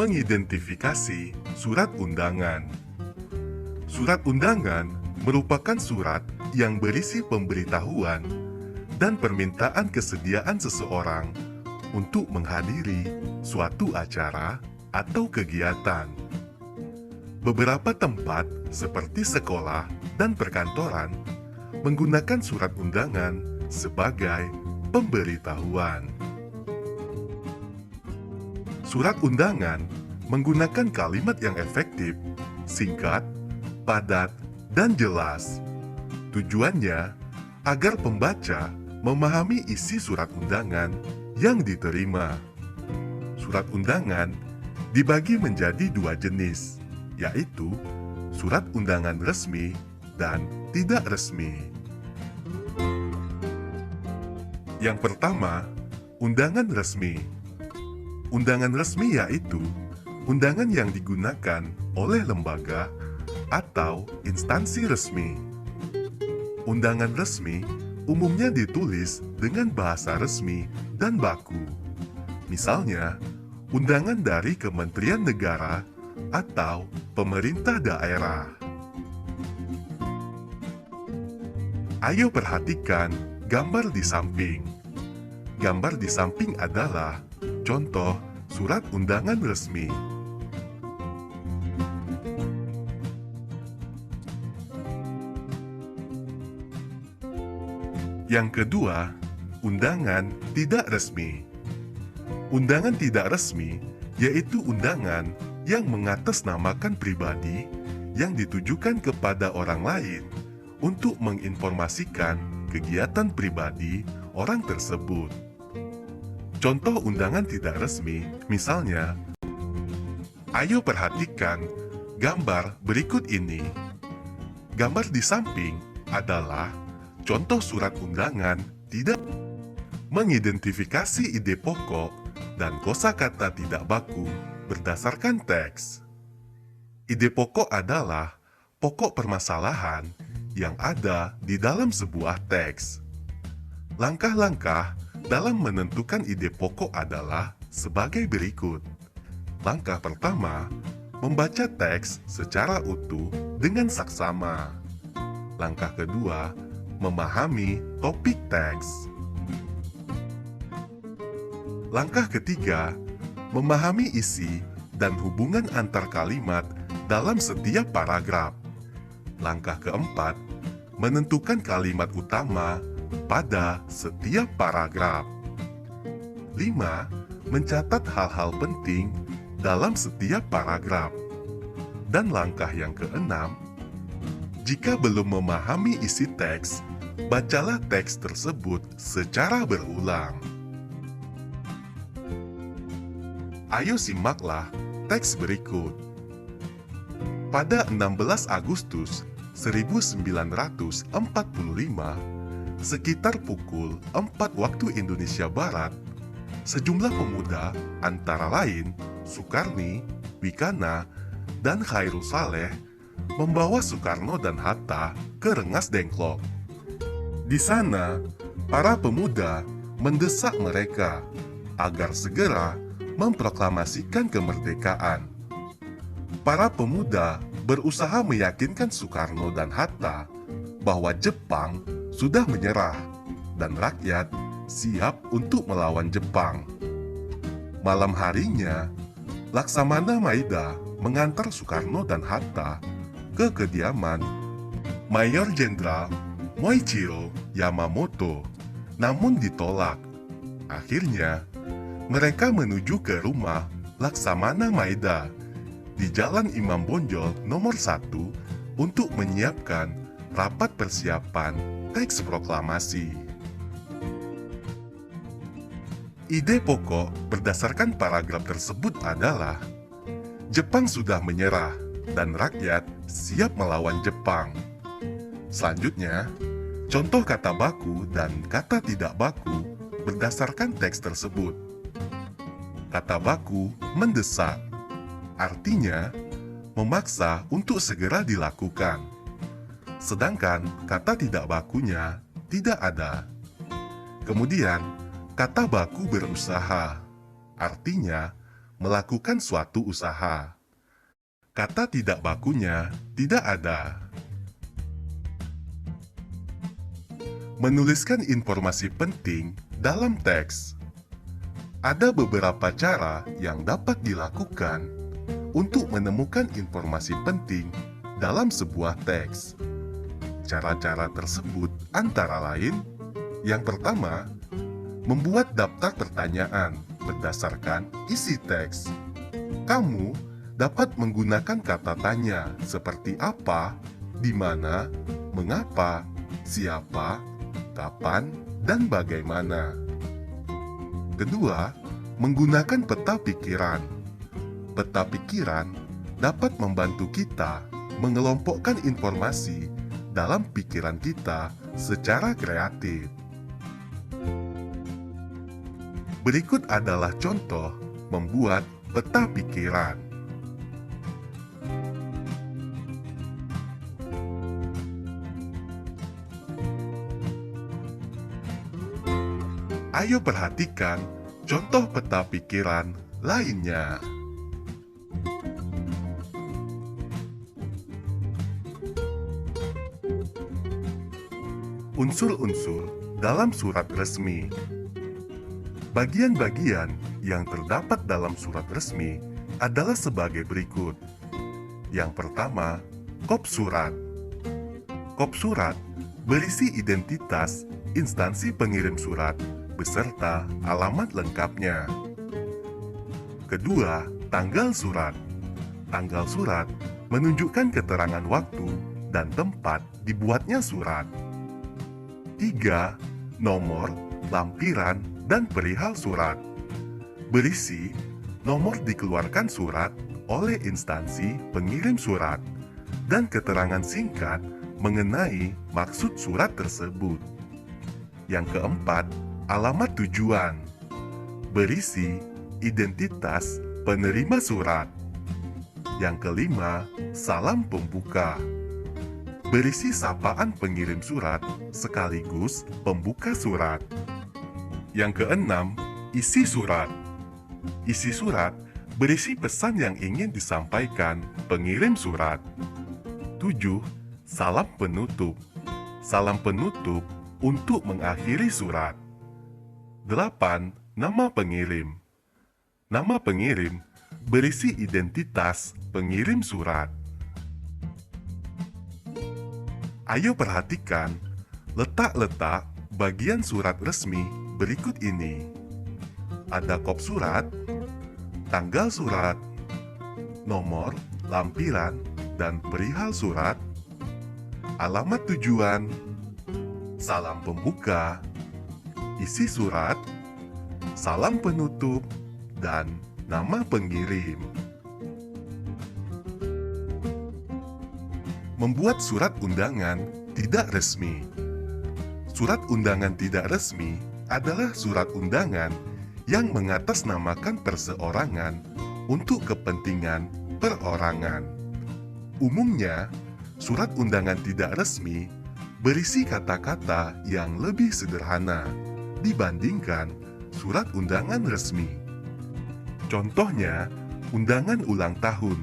Mengidentifikasi surat undangan. Surat undangan merupakan surat yang berisi pemberitahuan dan permintaan kesediaan seseorang untuk menghadiri suatu acara atau kegiatan. Beberapa tempat seperti sekolah dan perkantoran menggunakan surat undangan sebagai pemberitahuan. Surat undangan menggunakan kalimat yang efektif, singkat, padat, dan jelas. Tujuannya agar pembaca memahami isi surat undangan yang diterima. Surat undangan dibagi menjadi dua jenis, yaitu surat undangan resmi dan tidak resmi. Yang pertama, undangan resmi. Undangan resmi yaitu undangan yang digunakan oleh lembaga atau instansi resmi. Undangan resmi umumnya ditulis dengan bahasa resmi dan baku. Misalnya, undangan dari Kementerian Negara atau pemerintah daerah. Ayo perhatikan gambar di samping. Gambar di samping adalah contoh surat undangan resmi. Yang kedua, undangan tidak resmi. Undangan tidak resmi yaitu undangan yang mengatasnamakan pribadi yang ditujukan kepada orang lain untuk menginformasikan kegiatan pribadi orang tersebut. Contoh undangan tidak resmi, misalnya, ayo perhatikan gambar berikut ini. Gambar di samping adalah contoh surat undangan tidak mengidentifikasi ide pokok dan kosakata tidak baku berdasarkan teks. Ide pokok adalah pokok permasalahan yang ada di dalam sebuah teks. Langkah-langkah dalam menentukan ide pokok adalah sebagai berikut. Langkah pertama, membaca teks secara utuh dengan saksama. Langkah kedua, memahami topik teks. Langkah ketiga, memahami isi dan hubungan antar kalimat dalam setiap paragraf. Langkah keempat, menentukan kalimat utama pada setiap paragraf. 5. Mencatat hal-hal penting dalam setiap paragraf. Dan langkah yang keenam, jika belum memahami isi teks, bacalah teks tersebut secara berulang. Ayo simaklah teks berikut. Pada 16 Agustus 1945, sekitar pukul 4 waktu Indonesia Barat, sejumlah pemuda antara lain Sukarni, Wikana, dan Khairul Saleh membawa Soekarno dan Hatta ke Rengas Dengklok. Di sana, para pemuda mendesak mereka agar segera memproklamasikan kemerdekaan. Para pemuda berusaha meyakinkan Soekarno dan Hatta bahwa Jepang sudah menyerah dan rakyat siap untuk melawan Jepang. Malam harinya, Laksamana Maida mengantar Soekarno dan Hatta ke kediaman Mayor Jenderal Moichiro Yamamoto, namun ditolak. Akhirnya, mereka menuju ke rumah Laksamana Maida di Jalan Imam Bonjol nomor 1 untuk menyiapkan rapat persiapan teks proklamasi. Ide pokok berdasarkan paragraf tersebut adalah Jepang sudah menyerah dan rakyat siap melawan Jepang. Selanjutnya, contoh kata baku dan kata tidak baku berdasarkan teks tersebut. Kata baku mendesak, artinya memaksa untuk segera dilakukan. Sedangkan kata tidak bakunya tidak ada. Kemudian, kata baku berusaha, artinya melakukan suatu usaha. Kata tidak bakunya tidak ada. Menuliskan informasi penting dalam teks. Ada beberapa cara yang dapat dilakukan untuk menemukan informasi penting dalam sebuah teks. Cara-cara tersebut antara lain, yang pertama, membuat daftar pertanyaan berdasarkan isi teks. Kamu dapat menggunakan kata tanya seperti apa, di mana, mengapa, siapa, kapan, dan bagaimana. Kedua, menggunakan peta pikiran. Peta pikiran dapat membantu kita mengelompokkan informasi dalam pikiran kita secara kreatif. Berikut adalah contoh membuat peta pikiran. Ayo perhatikan contoh peta pikiran lainnya. Unsur-unsur dalam surat resmi. Bagian-bagian yang terdapat dalam surat resmi adalah sebagai berikut. Yang pertama, kop surat. Kop surat berisi identitas instansi pengirim surat beserta alamat lengkapnya. Kedua, tanggal surat. Tanggal surat menunjukkan keterangan waktu dan tempat dibuatnya surat. 3. Nomor, lampiran, dan perihal surat. Berisi nomor dikeluarkan surat oleh instansi pengirim surat dan keterangan singkat mengenai maksud surat tersebut. Yang keempat, alamat tujuan. Berisi identitas penerima surat. Yang kelima, salam pembuka. Berisi sapaan pengirim surat sekaligus pembuka surat. Yang keenam, isi surat. Isi surat berisi pesan yang ingin disampaikan pengirim surat. 7. Salam penutup. Salam penutup untuk mengakhiri surat. 8. Nama pengirim. Nama pengirim berisi identitas pengirim surat. Ayo perhatikan letak-letak bagian surat resmi berikut ini. Ada kop surat, tanggal surat, nomor, lampiran, dan perihal surat, alamat tujuan, salam pembuka, isi surat, salam penutup, dan nama pengirim. Membuat surat undangan tidak resmi. Surat undangan tidak resmi adalah surat undangan yang mengatasnamakan perseorangan untuk kepentingan perorangan. Umumnya, surat undangan tidak resmi berisi kata-kata yang lebih sederhana dibandingkan surat undangan resmi. Contohnya, undangan ulang tahun,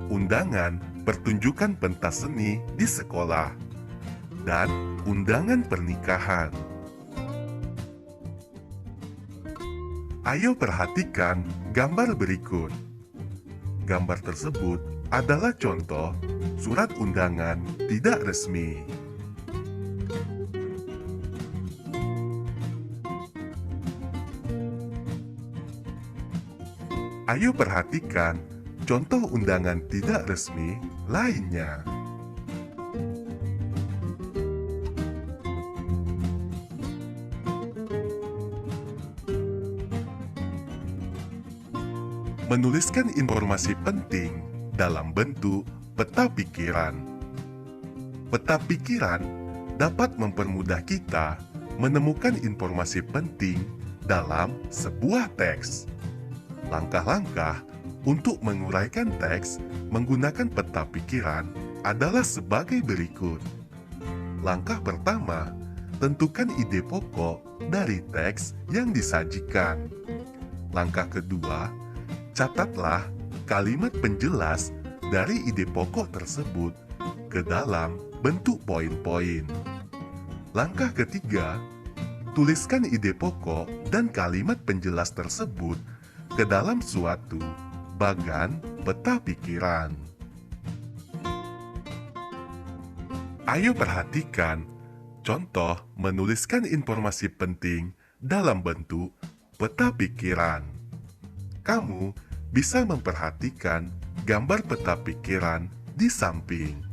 undangan pertunjukan pentas seni di sekolah, dan undangan pernikahan. Ayo perhatikan gambar berikut. Gambar tersebut adalah contoh surat undangan tidak resmi. Ayo perhatikan contoh undangan tidak resmi lainnya. Menuliskan informasi penting dalam bentuk peta pikiran. Peta pikiran dapat mempermudah kita menemukan informasi penting dalam sebuah teks. Langkah-langkah untuk menguraikan teks menggunakan peta pikiran adalah sebagai berikut. Langkah pertama, tentukan ide pokok dari teks yang disajikan. Langkah kedua, Catatlah kalimat penjelas dari ide pokok tersebut ke dalam bentuk poin-poin. Langkah ketiga, tuliskan ide pokok dan kalimat penjelas tersebut ke dalam suatu bagan peta pikiran. Ayo perhatikan contoh menuliskan informasi penting dalam bentuk peta pikiran. Kamu bisa memperhatikan gambar peta pikiran di samping.